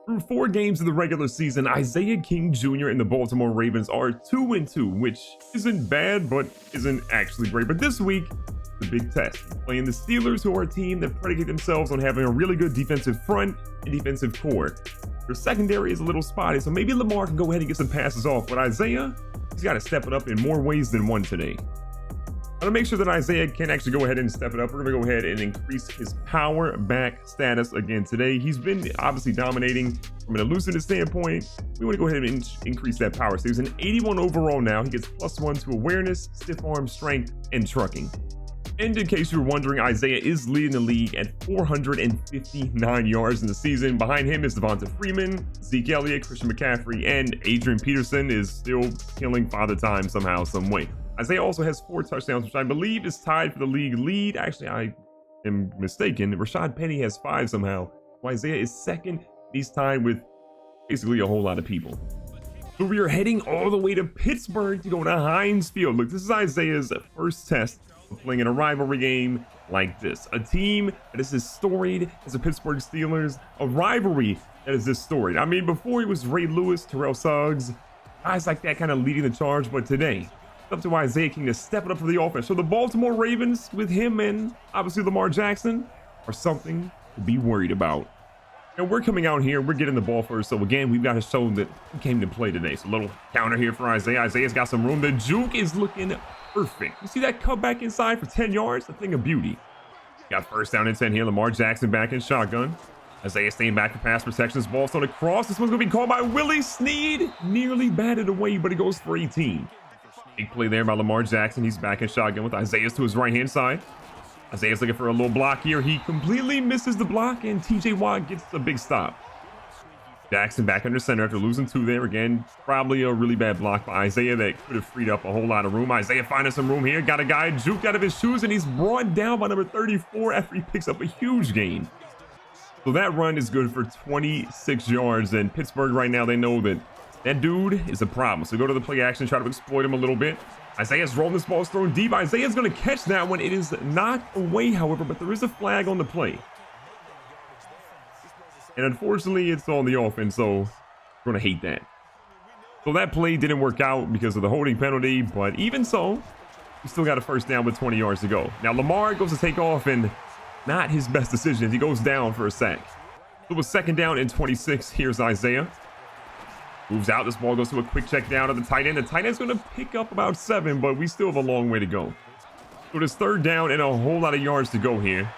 Through 4 games of the regular season, Isaiah King Jr. and the Baltimore Ravens are 2-2, which isn't bad, but isn't actually great. But this week, the big test, playing the Steelers, who are a team that predicate themselves on having a really good defensive front and defensive core. Their secondary is a little spotty, so maybe Lamar can go ahead and get some passes off, but Isaiah, he's got to step it up in more ways than one today. I'm going to make sure that Isaiah can actually go ahead and step it up. We're going to go ahead and increase his power back status again today. He's been obviously dominating from an elusiveness standpoint. We want to go ahead and increase that power. So he's an 81 overall now. He gets +1 to awareness, stiff arm strength, and trucking. And in case you're wondering, Isaiah is leading the league at 459 yards in the season. Behind him is Devonta Freeman, Zeke Elliott, Christian McCaffrey, and Adrian Peterson is still killing Father Time somehow, some way. Isaiah also has 4 touchdowns, which I believe is tied for the league lead. Actually, I am mistaken. Rashad Penny has 5 somehow. So Isaiah is second. He's tied with basically a whole lot of people. So we are heading all the way to Pittsburgh to go to Heinz Field. Look, this is Isaiah's first test of playing in a rivalry game like this. A team that is as storied as the Pittsburgh Steelers. A rivalry that is this storied. I mean, before it was Ray Lewis, Terrell Suggs, guys like that kind of leading the charge, but today, up to Isaiah King to step it up for the offense. So the Baltimore Ravens, with him and obviously Lamar Jackson, are something to be worried about. And we're coming out here, we're getting the ball first. So again, we've got to show that we came to play today. So a little counter here for Isaiah. Isaiah's got some room. The juke is looking perfect. You see that cut back inside for 10 yards? A thing of beauty. Got first down and 10 here. Lamar Jackson back in shotgun. Isaiah staying back for pass protection. This ball's on a cross. This one's going to be called by Willie Snead. Nearly batted away, but it goes for 18. Big play there by Lamar Jackson. He's back in shotgun with Isaiah to his right-hand side. Isaiah's looking for a little block here. He completely misses the block, and TJ Watt gets a big stop. Jackson back under center after losing 2 there. Again, probably a really bad block by Isaiah that could have freed up a whole lot of room. Isaiah finding some room here. Got a guy juked out of his shoes, and he's brought down by number 34 after he picks up a huge gain. So that run is good for 26 yards, and Pittsburgh right now, they know that that dude is a problem. So go to the play action, try to exploit him a little bit. Isaiah's rolling this ball, thrown deep. Isaiah's going to catch that one. It is knocked away, however, but there is a flag on the play. And unfortunately, it's on the offense, so we're going to hate that. So that play didn't work out because of the holding penalty, but even so, we still got a first down with 20 yards to go. Now, Lamar goes to take off, and not his best decision. He goes down for a sack. So it was second down and 26. Here's Isaiah. Moves out. This ball goes to a quick check down to the tight end. The tight end's going to pick up about 7, but we still have a long way to go. So it is third down and a whole lot of yards to go here.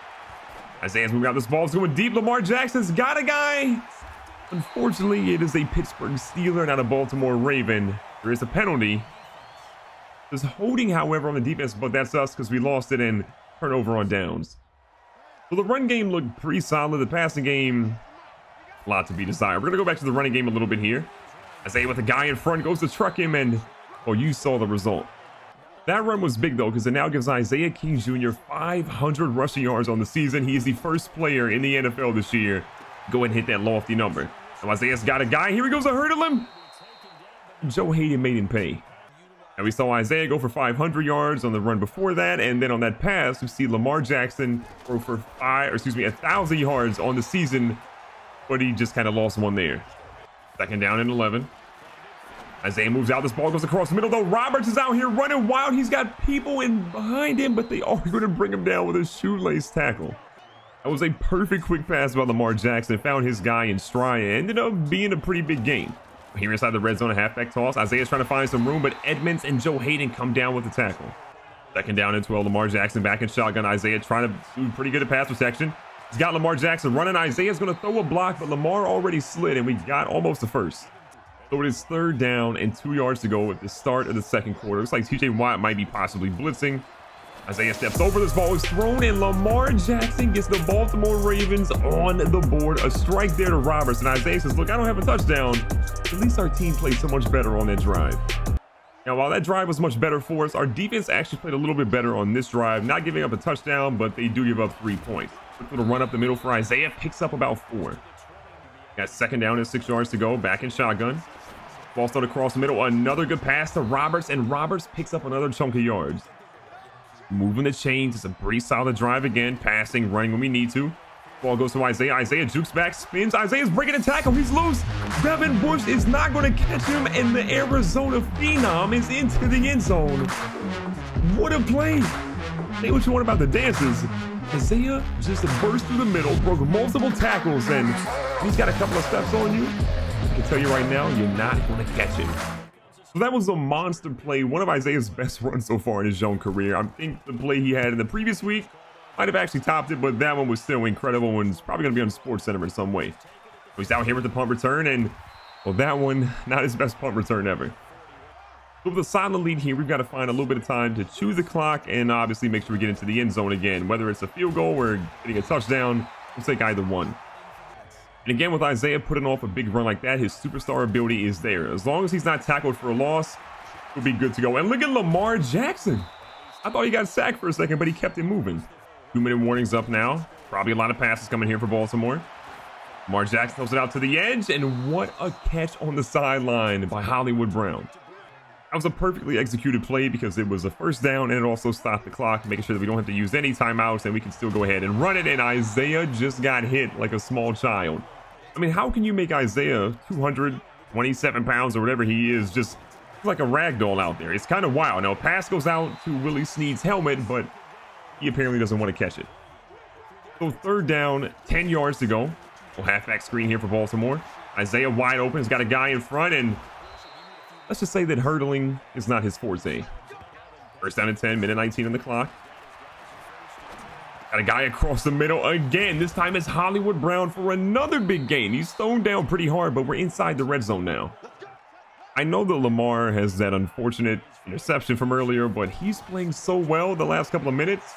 Isaiah's moving out. This ball's going deep. Lamar Jackson's got a guy. Unfortunately, it is a Pittsburgh Steeler, not a Baltimore Raven. There is a penalty. There's holding, however, on the defense, but that's us because we lost it in turnover on downs. So the run game looked pretty solid. The passing game, a lot to be desired. We're going to go back to the running game a little bit here. Isaiah with a guy in front goes to truck him, and well, you saw the result. That run was big though, because it now gives Isaiah King Jr. 500 rushing yards on the season. He is the first player in the NFL this year to go and hit that lofty number. So Isaiah's got a guy. Here he goes to hurdle him. Joe Hayden made him pay. And we saw Isaiah go for 500 yards on the run before that, and then on that pass, we see Lamar Jackson go for 1,000 yards on the season, but he just kind of lost one there. Second down and 11. Isaiah moves out. This ball goes across the middle, though. Roberts is out here running wild. He's got people in behind him, but they are going to bring him down with a shoelace tackle. That was a perfect quick pass by Lamar Jackson. Found his guy in stride. It ended up being a pretty big game. Here inside the red zone, a halfback toss. Isaiah's trying to find some room, but Edmonds and Joe Hayden come down with the tackle. Second down and 12. Lamar Jackson back in shotgun. Isaiah trying to do pretty good at pass protection. He's got Lamar Jackson running. Isaiah's going to throw a block, but Lamar already slid, and we got almost the first. So it is third down and 2 yards to go at the start of the second quarter. Looks like TJ Watt might be possibly blitzing. Isaiah steps over. This ball is thrown, and Lamar Jackson gets the Baltimore Ravens on the board. A strike there to Roberts, and Isaiah says, look, I don't have a touchdown. At least our team played so much better on that drive. Now, while that drive was much better for us, our defense actually played a little bit better on this drive, not giving up a touchdown, but they do give up 3 points. Quick little run up the middle for Isaiah, picks up about 4. Got second down and 6 yards to go, back in shotgun. Ball started across the middle, another good pass to Roberts, and Roberts picks up another chunk of yards. Moving the chains, it's a pretty solid drive again, passing, running when we need to. Ball goes to Isaiah. Isaiah jukes back, spins. Isaiah's breaking a tackle. He's loose. Devin Bush is not going to catch him, and the Arizona Phenom is into the end zone. What a play. Say what you want about the dances. Isaiah just burst through the middle, broke multiple tackles, and he's got a couple of steps on you. I can tell you right now, you're not going to catch him. So that was a monster play, one of Isaiah's best runs so far in his young career. I think the play he had in the previous week might have actually topped it, but that one was still incredible and it's probably going to be on SportsCenter in some way. So he's out here with the punt return, and well, that one, not his best punt return ever. So with a silent lead here, we've got to find a little bit of time to chew the clock and obviously make sure we get into the end zone again. Whether it's a field goal or getting a touchdown, we'll take either one. And again, with Isaiah putting off a big run like that, his superstar ability is there. As long as he's not tackled for a loss, we'll be good to go. And look at Lamar Jackson. I thought he got sacked for a second, but he kept it moving. 2-minute warnings up now. Probably a lot of passes coming here for Baltimore. Lamar Jackson throws it out to the edge, and what a catch on the sideline by Hollywood Brown. That was a perfectly executed play because it was a first down and it also stopped the clock, making sure that we don't have to use any timeouts and we can still go ahead and run it. And Isaiah just got hit like a small child. I mean, how can you make Isaiah 227 pounds or whatever he is just like a rag doll out there? It's kind of wild. Now, a pass goes out to Willie Snead's helmet, but he apparently doesn't want to catch it. So third down, 10 yards to go. We'll halfback screen here for Baltimore. Isaiah wide open. He's got a guy in front, and let's just say that hurdling is not his forte. First down and 10, minute 19 on the clock. Got a guy across the middle again. This time it's Hollywood Brown for another big gain. He's thrown down pretty hard, but we're inside the red zone now. I know that Lamar has that unfortunate interception from earlier, but he's playing so well the last couple of minutes.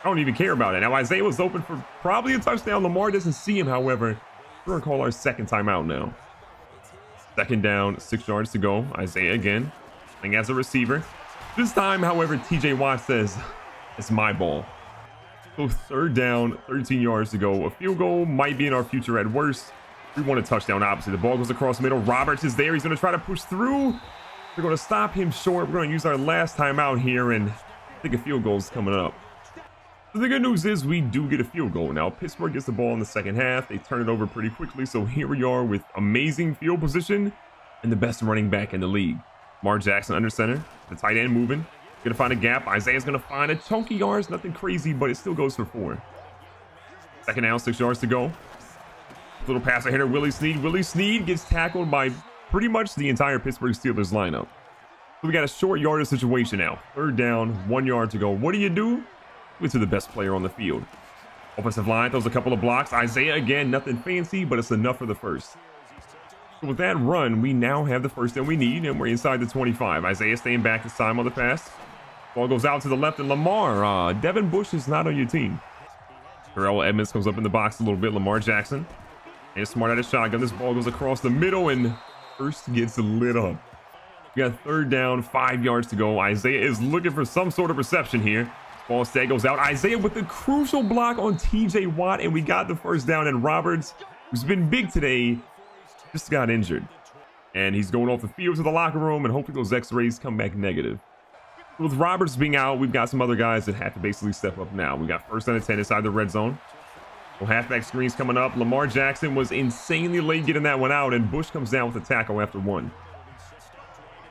I don't even care about it. Now, Isaiah was open for probably a touchdown. Lamar doesn't see him, however. We're going to call our second timeout now. Second down, 6 yards to go. Isaiah again, playing as a receiver. This time, however, TJ Watt says, it's my ball. So third down, 13 yards to go. A field goal might be in our future at worst. We want a touchdown, obviously. The ball goes across the middle. Roberts is there. He's going to try to push through. We're going to stop him short. We're going to use our last timeout here, and I think a field goal is coming up. So the good news is we do get a field goal. Now, Pittsburgh gets the ball in the second half. They turn it over pretty quickly. So here we are with amazing field position and the best running back in the league. Lamar Jackson under center. The tight end moving. Going to find a gap. Isaiah's going to find a chunky yards. Nothing crazy, but it still goes for 4. Second down, 6 yards to go. Little pass ahead of Willie Snead. Willie Snead gets tackled by pretty much the entire Pittsburgh Steelers lineup. So we got a short yardage situation now. Third down, 1 yard to go. What do? Give it to the best player on the field. Offensive line throws a couple of blocks. Isaiah again, nothing fancy, but it's enough for the first. So with that run, we now have the first that we need, and we're inside the 25. Isaiah staying back this time on the pass. Ball goes out to the left, and Lamar. Devin Bush is not on your team. Terrell Edmonds comes up in the box a little bit. Lamar Jackson. And smart at a shotgun. This ball goes across the middle, and first gets lit up. We got third down, 5 yards to go. Isaiah is looking for some sort of reception here. Ball instead goes out. Isaiah with the crucial block on TJ Watt, and we got the first down. And Roberts, who's been big today, just got injured. And he's going off the field to the locker room, and hopefully those x-rays come back negative. With Roberts being out, we've got some other guys that have to basically step up now. We got first down and 10 inside the red zone. Well, halfback screens coming up. Lamar Jackson was insanely late getting that one out, and Bush comes down with a tackle after 1.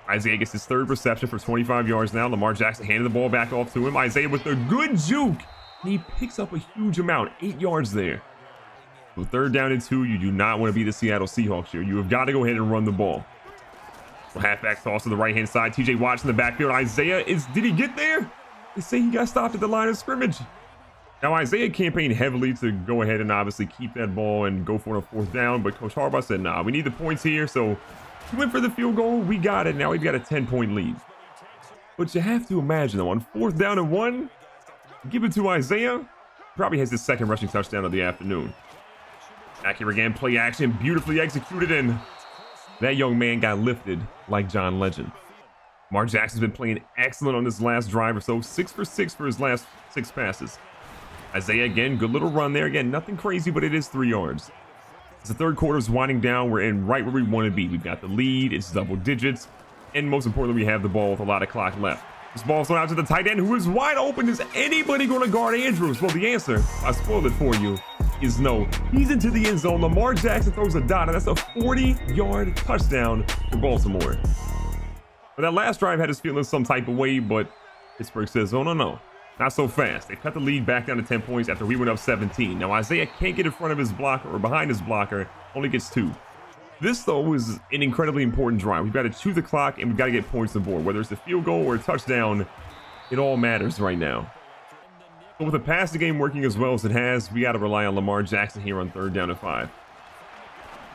Isaiah gets his third reception for 25 yards now. Lamar Jackson handing the ball back off to him. Isaiah with a good juke. And he picks up a huge amount, 8 yards there. So third down and 2, you do not want to be the Seattle Seahawks here. You have got to go ahead and run the ball. So halfback toss to the right-hand side. TJ Watt's in the backfield. Isaiah did he get there? They say he got stopped at the line of scrimmage. Now, Isaiah campaigned heavily to go ahead and obviously keep that ball and go for a fourth down. But Coach Harbaugh said, nah, we need the points here. So he went for the field goal. We got it. Now we've got a 10-point lead. But you have to imagine, though, on fourth down and 1, give it to Isaiah. Probably has his second rushing touchdown of the afternoon. Back here again, play action, beautifully executed, and that young man got lifted like John Legend. Lamar Jackson's been playing excellent on this last drive or so. 6 for 6 for his last 6 passes. Isaiah again, good little run there. Again, nothing crazy, but it is 3 yards. As the third quarter is winding down, we're in right where we want to be. We've got the lead, it's double digits, and most importantly, we have the ball with a lot of clock left. This ball's thrown out to the tight end, who is wide open. Is anybody going to guard Andrews? Well, the answer, I spoiled it for you. is no. He's into the end zone. Lamar Jackson throws a dot, and that's a 40-yard touchdown for Baltimore. But that last drive had us feeling some type of way, but Pittsburgh says, oh, no. Not so fast. They cut the lead back down to 10 points after we went up 17. Now, Isaiah can't get in front of his blocker or behind his blocker. Only gets 2. This, though, is an incredibly important drive. We've got to chew the clock, and we've got to get points on the board. Whether it's a field goal or a touchdown, it all matters right now. So with the passing game working as well as it has, we got to rely on Lamar Jackson here on 3rd down and 5.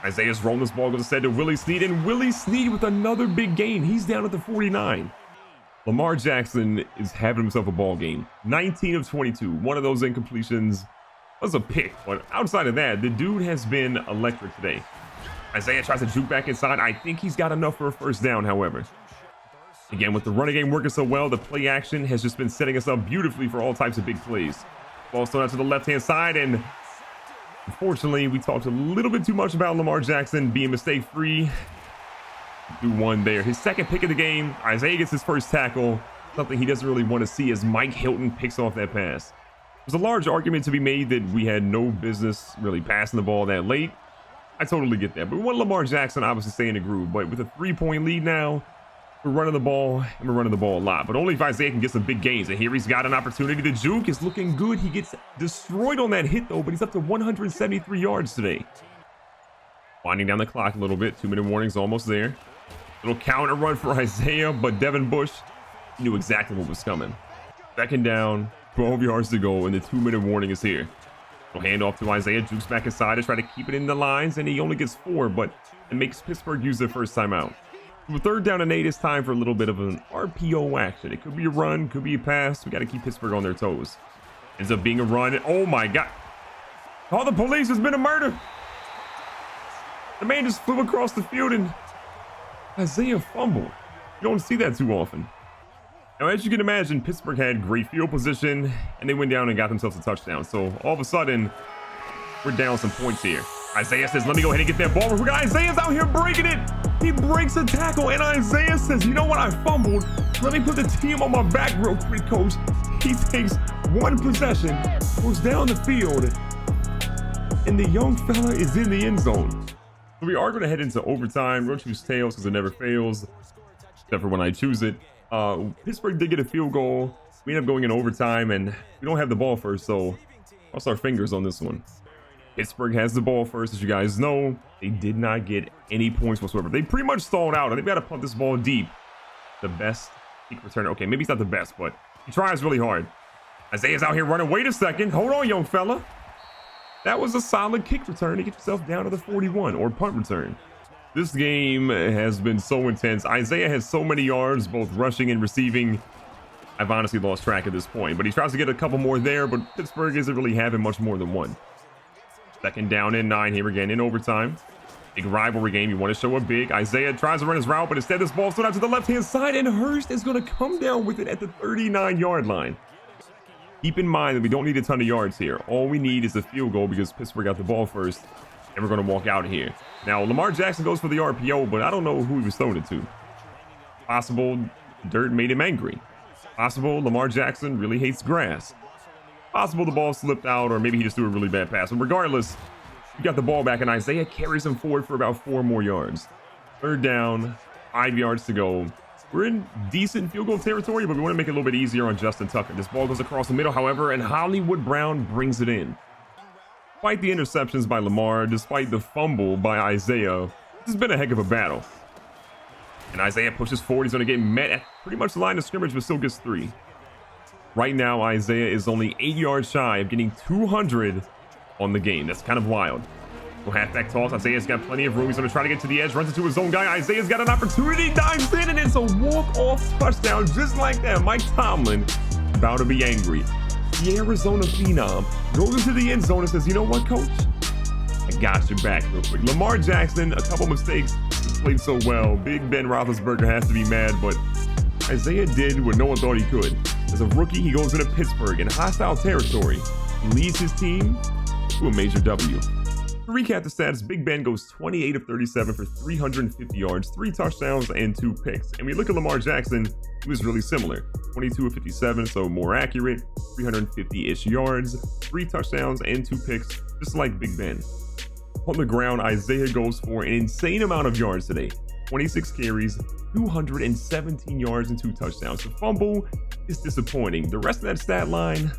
Isaiah's rolling this ball, goes instead to Willie Snead, and Willie Snead with another big gain. He's down at the 49. Lamar Jackson is having himself a ball game. 19 of 22. One of those incompletions was a pick, but outside of that, the dude has been electric today. Isaiah tries to juke back inside. I think he's got enough for a 1st down, however. Again, with the running game working so well, the play action has just been setting us up beautifully for all types of big plays. Ball thrown out to the left-hand side, and unfortunately, we talked a little bit too much about Lamar Jackson being mistake-free. Do one there. His 2nd pick of the game. Isaiah gets his 1st tackle. Something he doesn't really want to see as Mike Hilton picks off that pass. There's a large argument to be made that we had no business really passing the ball that late. I totally get that. But we want Lamar Jackson obviously stay in the groove. But with a 3-point lead now, we're running the ball, and we're running the ball a lot. But only if Isaiah can get some big gains. And here he's got an opportunity. The juke is looking good. He gets destroyed on that hit, though, but he's up to 173 yards today. Winding down the clock a little bit. 2-minute warning's almost there. Little counter run for Isaiah, but Devin Bush knew exactly what was coming. 2nd down, 12 yards to go, and the 2-minute warning is here. We'll hand off to Isaiah, jukes back inside to try to keep it in the lines, and he only gets 4, but it makes Pittsburgh use their 1st timeout. With 3rd down and 8, it's time for a little bit of an RPO action. It could be a run, could be a pass. We got to keep Pittsburgh on their toes. Ends up being a run. Oh my God. Call the police. There's been a murder. The man just flew across the field and Isaiah fumbled. You don't see that too often. Now, as you can imagine, Pittsburgh had great field position and they went down and got themselves a touchdown. So all of a sudden, we're down some points here. Isaiah says, let me go ahead and get that ball. We got Isaiah's out here breaking it. He breaks a tackle, and Isaiah says, you know what? I fumbled. Let me put the team on my back real quick, coach. He takes 1 possession, goes down the field, and the young fella is in the end zone. So we are going to head into overtime. We'll choose tails because it never fails, except for when I choose it. Pittsburgh did get a field goal. We end up going in overtime, and we don't have the ball first, so cross our fingers on this one. Pittsburgh has the ball first. As you guys know, they did not get any points whatsoever. They pretty much stalled out. I think we got to punt this ball deep. The best kick returner. Okay, maybe he's not the best, but he tries really hard. Isaiah's out here running. Wait a second. Hold on, young fella. That was a solid kick return to get yourself down to the 41, or punt return. This game has been so intense. Isaiah has so many yards, both rushing and receiving. I've honestly lost track at this point, but he tries to get a couple more there, but Pittsburgh isn't really having much more than 1. 2nd down and 9 here again in overtime. Big rivalry game. You want to show up big. Isaiah tries to run his route, but instead this ball's thrown out to the left-hand side, and Hurst is going to come down with it at the 39-yard line. Keep in mind that we don't need a ton of yards here. All we need is a field goal because Pittsburgh got the ball first, and we're going to walk out of here. Now, Lamar Jackson goes for the RPO, but I don't know who he was throwing it to. Possible dirt made him angry. Possible Lamar Jackson really hates grass. Possible the ball slipped out, or maybe he just threw a really bad pass. And regardless, we got the ball back, and Isaiah carries him forward for about 4 more yards. 3rd down, 5 yards to go. We're in decent field goal territory, but we want to make it a little bit easier on Justin Tucker. This ball goes across the middle, however, and Hollywood Brown brings it in. Despite the interceptions by Lamar, despite the fumble by Isaiah, this has been a heck of a battle. And Isaiah pushes forward. He's going to get met at pretty much the line of scrimmage, but still gets 3. Right now, Isaiah is only 8 yards shy of getting 200 on the game. That's kind of wild. So halfback toss. Isaiah's got plenty of room. He's going to try to get to the edge. Runs into his own guy. Isaiah's got an opportunity. Dives in, and it's a walk-off touchdown just like that. Mike Tomlin about to be angry. The Arizona Phenom goes into the end zone and says, you know what, coach? I got your back real quick. Lamar Jackson, a couple mistakes. He played so well. Big Ben Roethlisberger has to be mad, but Isaiah did what no one thought he could. As a rookie, he goes into Pittsburgh in hostile territory. He leads his team to a major W. To recap the stats, Big Ben goes 28 of 37 for 350 yards, 3 touchdowns, and 2 picks. And we look at Lamar Jackson, he was really similar. 22 of 57, so more accurate, 350-ish yards, 3 touchdowns, and 2 picks, just like Big Ben. On the ground, Isaiah goes for an insane amount of yards today. 26 carries, 217 yards, and 2 touchdowns. The fumble is disappointing. The rest of that stat line,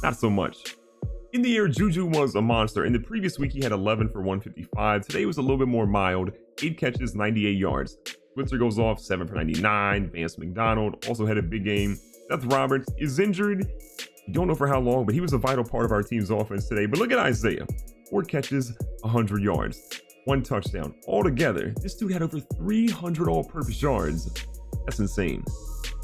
not so much. In the air, Juju was a monster. In the previous week, he had 11 for 155. Today was a little bit more mild. 8 catches, 98 yards. Switzer goes off, 7 for 99. Vance McDonald also had a big game. Seth Roberts is injured. You don't know for how long, but he was a vital part of our team's offense today. But look at Isaiah. 4 catches, 100 yards. 1 touchdown. Altogether, this dude had over 300 all-purpose yards. That's insane.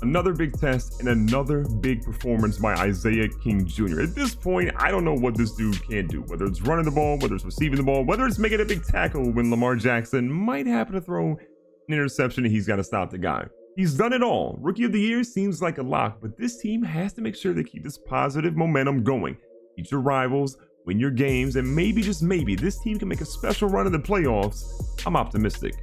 Another big test and another big performance by Isaiah King Jr. At this point, I don't know what this dude can do, whether it's running the ball, whether it's receiving the ball, whether it's making a big tackle when Lamar Jackson might happen to throw an interception and he's got to stop the guy. He's done it all. Rookie of the Year seems like a lock, but this team has to make sure they keep this positive momentum going. Beat your rivals, win your games, and maybe, just maybe, this team can make a special run in the playoffs. I'm optimistic.